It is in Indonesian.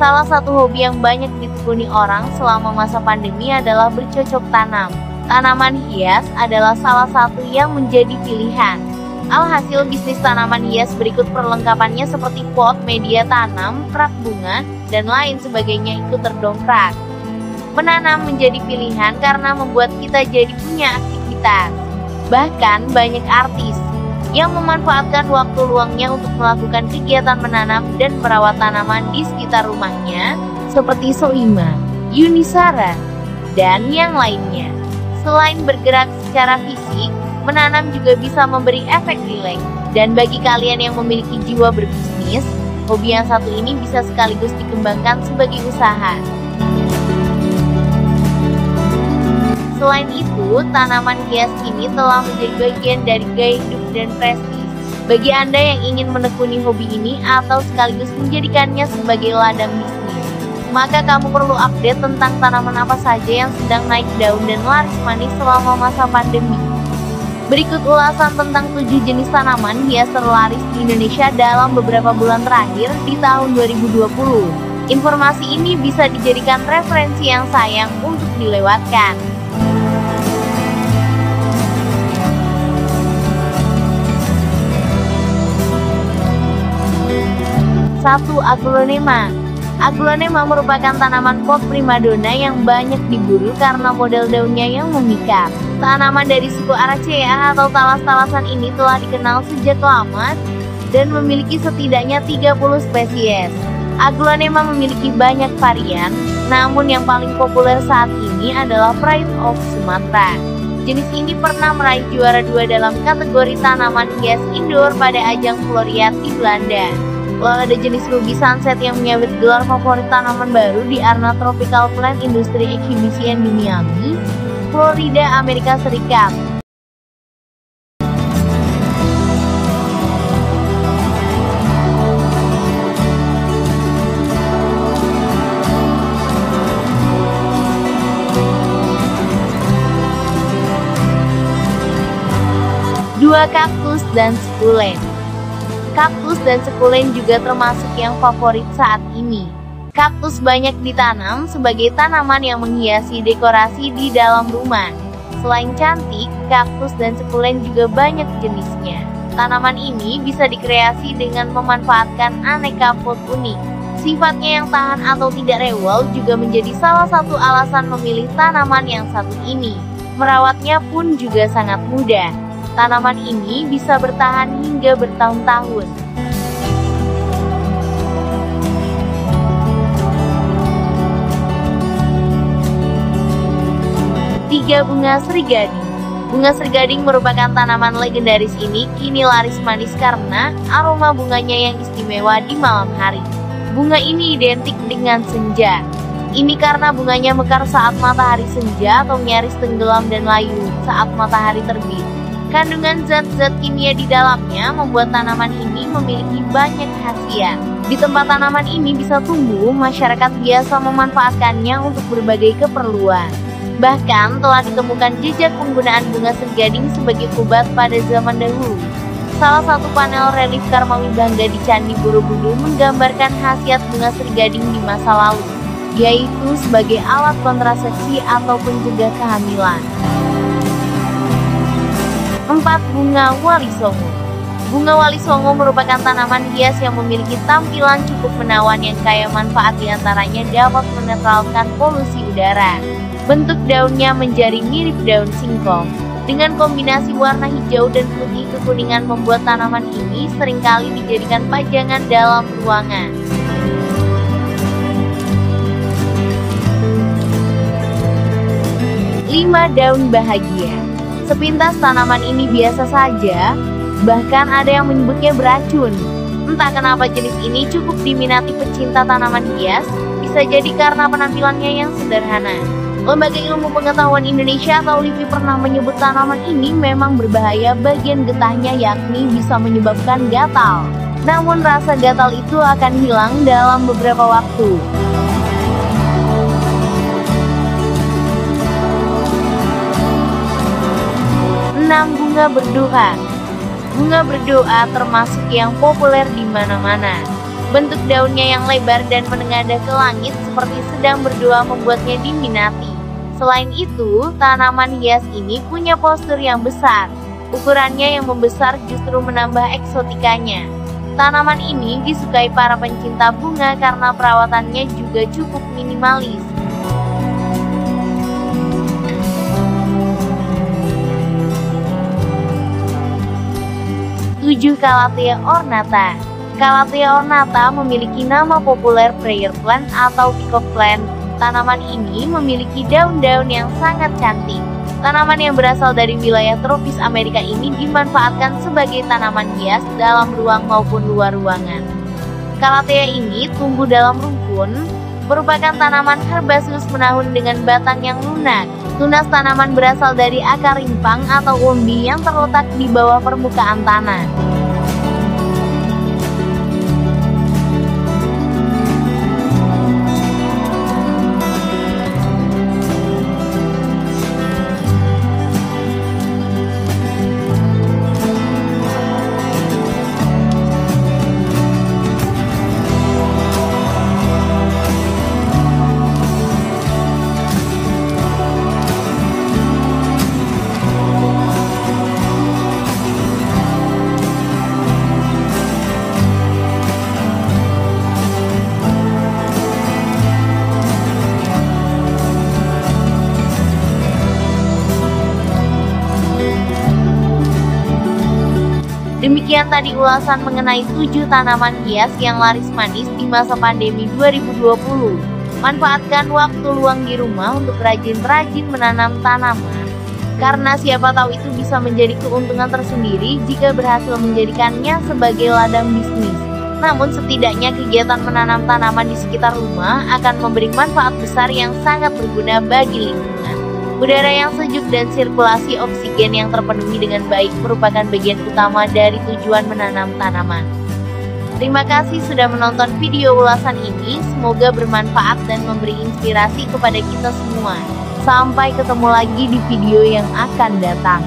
Salah satu hobi yang banyak ditekuni orang selama masa pandemi adalah bercocok tanam. Tanaman hias adalah salah satu yang menjadi pilihan. Alhasil bisnis tanaman hias berikut perlengkapannya seperti pot, media tanam, rak bunga, dan lain sebagainya ikut terdongkrak. Menanam menjadi pilihan karena membuat kita jadi punya aktivitas. Bahkan banyak artis yang memanfaatkan waktu luangnya untuk melakukan kegiatan menanam dan merawat tanaman di sekitar rumahnya, seperti Soimah, Yuni Shara, dan yang lainnya. Selain bergerak secara fisik, menanam juga bisa memberi efek rileks. Dan bagi kalian yang memiliki jiwa berbisnis, hobi yang satu ini bisa sekaligus dikembangkan sebagai usaha. Selain itu, tanaman hias ini telah menjadi bagian dari gaya hidup dan prestis. Bagi Anda yang ingin menekuni hobi ini atau sekaligus menjadikannya sebagai ladang bisnis, maka kamu perlu update tentang tanaman apa saja yang sedang naik daun dan laris manis selama masa pandemi. Berikut ulasan tentang 7 jenis tanaman hias terlaris di Indonesia dalam beberapa bulan terakhir di tahun 2020. Informasi ini bisa dijadikan referensi yang sayang untuk dilewatkan. 1. Aglonema. Aglonema merupakan tanaman pot primadona yang banyak diburu karena model daunnya yang memikat. Tanaman dari suku Araceae atau talas-talasan ini telah dikenal sejak lama dan memiliki setidaknya 30 spesies. Aglonema memiliki banyak varian, namun yang paling populer saat ini adalah Pride of Sumatra. Jenis ini pernah meraih juara 2 dalam kategori tanaman hias indoor pada ajang Floriade di Belanda. Lalu ada jenis Ruby Sunset yang menyabet gelar favorit tanaman baru di Arna Tropical Plant Industry Exhibition di Miami, Florida, Amerika Serikat. Dua, kaktus dan sukulen. Kaktus dan sukulen juga termasuk yang favorit saat ini. Kaktus banyak ditanam sebagai tanaman yang menghiasi dekorasi di dalam rumah. Selain cantik, kaktus dan sukulen juga banyak jenisnya. Tanaman ini bisa dikreasi dengan memanfaatkan aneka pot unik. Sifatnya yang tahan atau tidak rewel juga menjadi salah satu alasan memilih tanaman yang satu ini. Merawatnya pun juga sangat mudah. Tanaman ini bisa bertahan hingga bertahun-tahun. 3. Bunga Srigading. Bunga Srigading merupakan tanaman legendaris ini kini laris manis karena aroma bunganya yang istimewa di malam hari. Bunga ini identik dengan senja. Ini karena bunganya mekar saat matahari senja atau nyaris tenggelam dan layu saat matahari terbit. Kandungan zat-zat kimia di dalamnya membuat tanaman ini memiliki banyak khasiat. Di tempat tanaman ini bisa tumbuh, masyarakat biasa memanfaatkannya untuk berbagai keperluan. Bahkan telah ditemukan jejak penggunaan bunga Srigading sebagai obat pada zaman dahulu. Salah satu panel relief Karmawi Bangga di Candi Borobudur menggambarkan khasiat bunga Srigading di masa lalu, yaitu sebagai alat kontrasepsi atau pencegah kehamilan. 4. Bunga Wali Songo. Bunga Wali Songo merupakan tanaman hias yang memiliki tampilan cukup menawan yang kaya manfaat, diantaranya dapat menetralkan polusi udara. Bentuk daunnya menjadi mirip daun singkong. Dengan kombinasi warna hijau dan putih kekuningan membuat tanaman ini seringkali dijadikan pajangan dalam ruangan. 5. Daun bahagia. Sepintas tanaman ini biasa saja, bahkan ada yang menyebutnya beracun. Entah kenapa jenis ini cukup diminati pecinta tanaman hias, bisa jadi karena penampilannya yang sederhana. Lembaga Ilmu Pengetahuan Indonesia atau LIPI pernah menyebut tanaman ini memang berbahaya, bagian getahnya yakni bisa menyebabkan gatal. Namun rasa gatal itu akan hilang dalam beberapa waktu. 6. Bunga berdoa. Bunga berdoa termasuk yang populer di mana-mana. Bentuk daunnya yang lebar dan menengadah ke langit seperti sedang berdoa membuatnya diminati. Selain itu, tanaman hias ini punya postur yang besar. Ukurannya yang membesar justru menambah eksotikanya. Tanaman ini disukai para pencinta bunga karena perawatannya juga cukup minimalis. 7. Calathea ornata. Calathea ornata memiliki nama populer prayer plant atau peacock plant. Tanaman ini memiliki daun-daun yang sangat cantik. Tanaman yang berasal dari wilayah tropis Amerika ini dimanfaatkan sebagai tanaman hias dalam ruang maupun luar ruangan. Calathea ini tumbuh dalam rumpun, merupakan tanaman herbaceous menahun dengan batang yang lunak. Tunas tanaman berasal dari akar rimpang atau umbi yang terletak di bawah permukaan tanah. Demikian tadi ulasan mengenai 7 tanaman hias yang laris manis di masa pandemi 2020. Manfaatkan waktu luang di rumah untuk rajin-rajin menanam tanaman. Karena siapa tahu itu bisa menjadi keuntungan tersendiri jika berhasil menjadikannya sebagai ladang bisnis. Namun setidaknya kegiatan menanam tanaman di sekitar rumah akan memberi manfaat besar yang sangat berguna bagi lingkungan. Udara yang sejuk dan sirkulasi oksigen yang terpenuhi dengan baik merupakan bagian utama dari tujuan menanam tanaman. Terima kasih sudah menonton video ulasan ini, semoga bermanfaat dan memberi inspirasi kepada kita semua. Sampai ketemu lagi di video yang akan datang.